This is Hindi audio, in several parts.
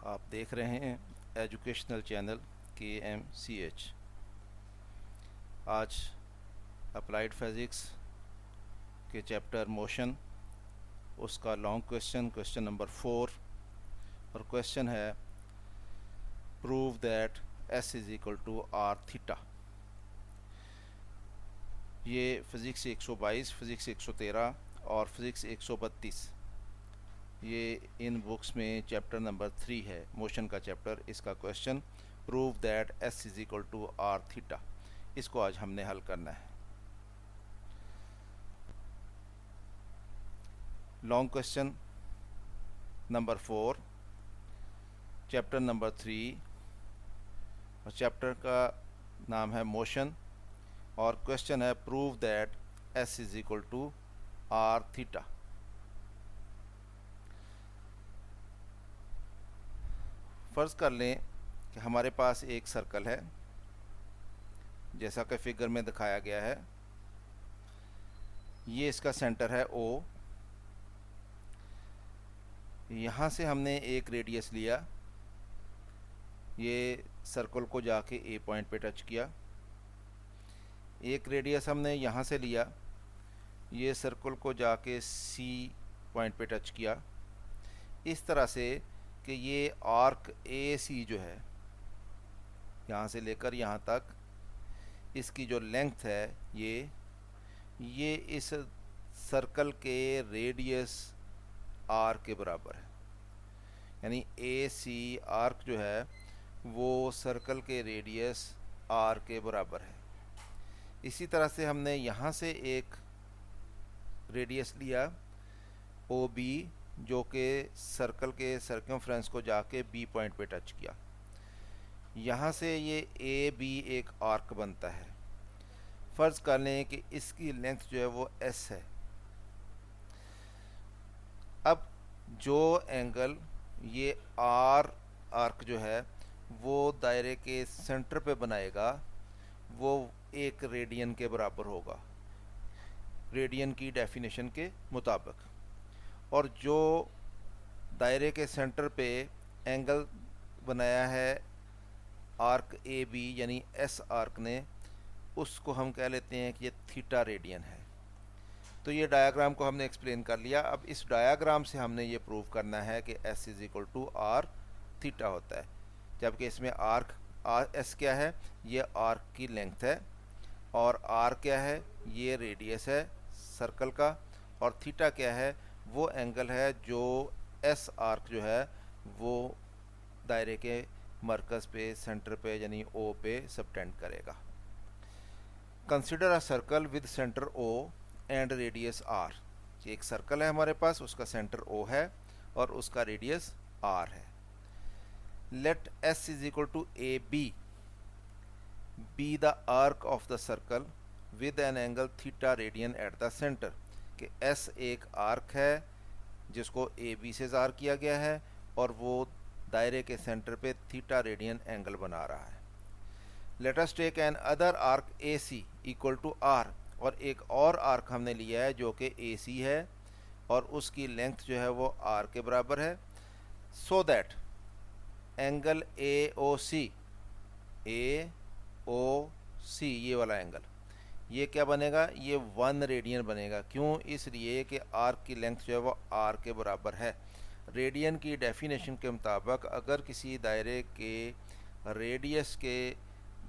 आप देख रहे हैं एजुकेशनल चैनल KMCH। आज अप्लाइड फिज़िक्स के चैप्टर मोशन, उसका लॉन्ग क्वेश्चन नंबर 4, और क्वेश्चन है prove that S is equal to R theta. ये फिज़िक्स 122, फिज़िक्स 113 और फिज़िक्स 132 ये इन बुक्स में चैप्टर नंबर 3 है, मोशन का चैप्टर। इसका question prove that S is equal to R theta, इसको आज हमने हल करना है। Long question number 4, chapter number 3, और चैप्टर का नाम है मोशन, और क्वेश्चन है prove that S is equal to R theta. फ़र्ज़ कर लें कि हमारे पास एक सर्कल है, जैसा कि फिगर में दिखाया गया है। ये इसका सेंटर है O। यहाँ से हमने एक रेडियस लिया, ये सर्कल को जाके A पॉइंट पे टच किया। एक रेडियस हमने यहाँ से लिया, ये सर्कल को जाके C पॉइंट पे टच किया। इस तरह से कि ये आर्क AC जो है, यहाँ से लेकर यहाँ तक, इसकी जो लेंथ है ये इस सर्कल के रेडियस R के बराबर है। यानी AC आर्क जो है वो सर्कल के रेडियस R के बराबर है। इसी तरह से हमने यहाँ से एक रेडियस लिया OB, जो कि सर्कल के सर्कमफ्रेंस को जाके B पॉइंट पे टच किया। यहाँ से ये AB एक आर्क बनता है। फ़र्ज़ कर लें कि इसकी लेंथ जो है वो S है। अब जो एंगल ये R आर्क जो है वो दायरे के सेंटर पे बनाएगा, वो 1 रेडियन के बराबर होगा, रेडियन की डेफिनेशन के मुताबिक। और जो दायरे के सेंटर पे एंगल बनाया है आर्क AB यानी S आर्क ने, उसको हम कह लेते हैं कि ये थीटा रेडियन है। तो ये डायग्राम को हमने एक्सप्लेन कर लिया। अब इस डायग्राम से हमने ये प्रूव करना है कि S is equal to R theta होता है, जबकि इसमें आर्क S क्या है, ये आर्क की लेंथ है, और R क्या है, ये रेडियस है सर्कल का, और थीटा क्या है, वो एंगल है जो S आर्क जो है वो दायरे के मरकज़ पे, सेंटर पे यानी O पे सबटेंड करेगा। Consider a circle with centre O and radius R। एक सर्कल है हमारे पास, उसका सेंटर O है और उसका रेडियस R है। Let S is equal to AB be the arc of the circle with an angle theta radian at the centre. कि S एक आर्क है जिसको AB से ज़ार किया गया है, और वो दायरे के सेंटर पे थीटा रेडियन एंगल बना रहा है। Let us take another arc AC equal to R, और एक और आर्क हमने लिया है जो कि AC है, और उसकी लेंथ जो है वो R के बराबर है। सो दैट एंगल AOC ये वाला एंगल, ये क्या बनेगा, ये 1 रेडियन बनेगा। क्यों? इसलिए कि आर्क की लेंथ जो है वो R के बराबर है। रेडियन की डेफिनेशन के मुताबिक अगर किसी दायरे के रेडियस के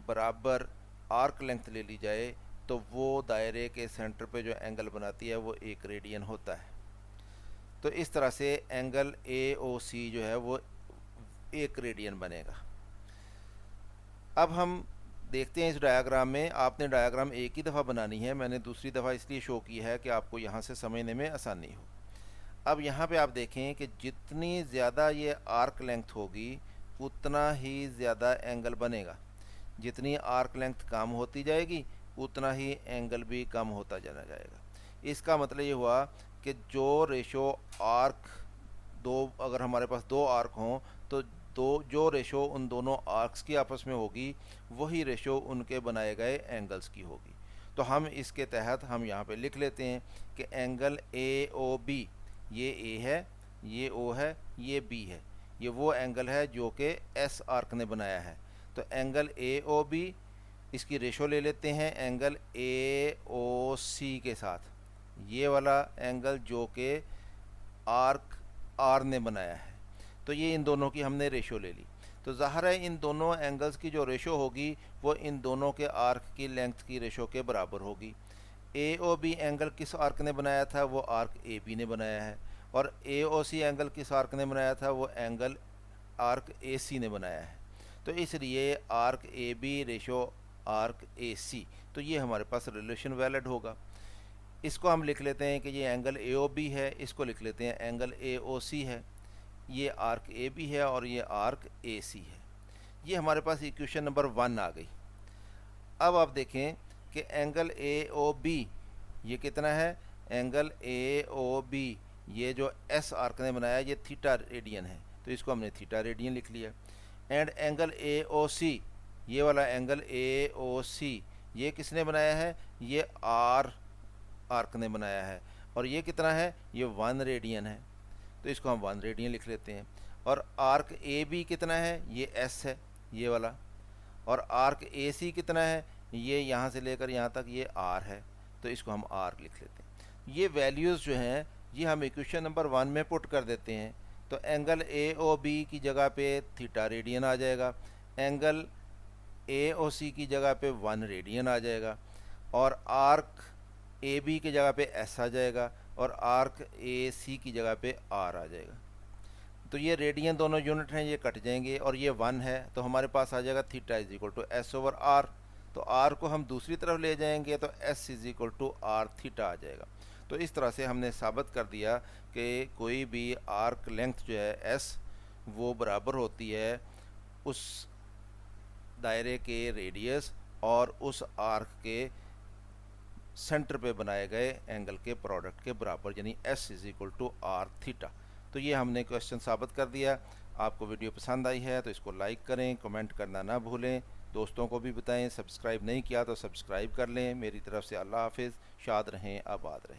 बराबर आर्क लेंथ ले ली जाए तो वो दायरे के सेंटर पे जो एंगल बनाती है वो 1 रेडियन होता है। तो इस तरह से एंगल AOC जो है वो 1 रेडियन बनेगा। अब हम देखते हैं इस डायग्राम में। आपने डायग्राम एक ही दफ़ा बनानी है, मैंने दूसरी दफ़ा इसलिए शो की है कि आपको यहाँ से समझने में आसानी हो। अब यहाँ पे आप देखें कि जितनी ज़्यादा ये आर्क लेंथ होगी उतना ही ज़्यादा एंगल बनेगा। जितनी आर्क लेंथ कम होती जाएगी उतना ही एंगल भी कम होता चला जाएगा। इसका मतलब ये हुआ कि जो रेशो आर्क अगर हमारे पास 2 आर्क हों तो जो रेशो उन दोनों आर्क्स की आपस में होगी वही रेशो उनके बनाए गए एंगल्स की होगी। तो हम इसके तहत हम यहाँ पे लिख लेते हैं कि एंगल AOB, ये A है, ये O है, ये B है, ये वो एंगल है जो कि एस आर्क ने बनाया है। तो एंगल ए ओ बी, इसकी रेशो ले लेते हैं एंगल ए ओ सी के साथ, ये वाला एंगल जो कि आर्क आर ने बनाया है। तो ये इन दोनों की हमने रेशो ले ली। तो ज़ाहिर है इन दोनों एंगल्स की जो रेशो होगी वो इन दोनों के आर्क की लेंथ की रेशो के बराबर होगी। ए ओ बी एंगल किस आर्क ने बनाया था? वो आर्क ए बी ने बनाया है। और ए ओ सी एंगल किस आर्क ने बनाया था? वो एंगल आर्क ए सी ने बनाया है। तो इसलिए arc A B ratio arc A C, तो ये हमारे पास रिलेशन वैलिड होगा। इसको हम लिख लेते हैं कि ये एंगल ए ओ बी है, इसको लिख लेते हैं एंगल ए ओ सी है। ये आर्क ए बी है और ये आर्क ए सी है। ये हमारे पास इक्वेशन नंबर 1 आ गई। अब आप देखें कि एंगल ए ओ बी ये कितना है? एंगल ए ओ बी ये जो एस आर्क ने बनाया ये थीटा रेडियन है, तो इसको हमने थीटा रेडियन लिख लिया। एंड एंगल ए ओ सी, ये वाला एंगल ए ओ सी ये किसने बनाया है? ये आर आर्क ने बनाया है। और ये कितना है? ये 1 रेडियन है, तो इसको हम 1 रेडियन लिख लेते हैं। और आर्क ए बी कितना है? ये एस है, ये वाला। और आर्क ए सी कितना है? ये यहाँ से लेकर यहाँ तक ये आर है, तो इसको हम आर लिख लेते हैं। ये वैल्यूज़ जो हैं ये हम इक्वेशन नंबर 1 में पुट कर देते हैं। तो एंगल ए ओ बी की जगह पे थीटा रेडियन आ जाएगा, एंगल ए ओ सी की जगह पे 1 रेडियन आ जाएगा, और आर्क ए बी की जगह पे एस आ जाएगा, और आर्क ए सी की जगह पे आर आ जाएगा। तो ये रेडियन दोनों यूनिट हैं, ये कट जाएंगे, और ये 1 है, तो हमारे पास आ जाएगा theta is equal to S over R. तो आर को हम दूसरी तरफ ले जाएंगे तो S is equal to R theta आ जाएगा। तो इस तरह से हमने साबित कर दिया कि कोई भी आर्क लेंथ जो है एस वो बराबर होती है उस दायरे के रेडियस और उस आर्क के सेंटर पे बनाए गए एंगल के प्रोडक्ट के बराबर, यानी S is equal to R theta. तो ये हमने क्वेश्चन साबित कर दिया। आपको वीडियो पसंद आई है तो इसको लाइक करें, कमेंट करना ना भूलें, दोस्तों को भी बताएं। सब्सक्राइब नहीं किया तो सब्सक्राइब कर लें। मेरी तरफ से अल्लाह हाफिज़, शाद रहें, आबाद रहें।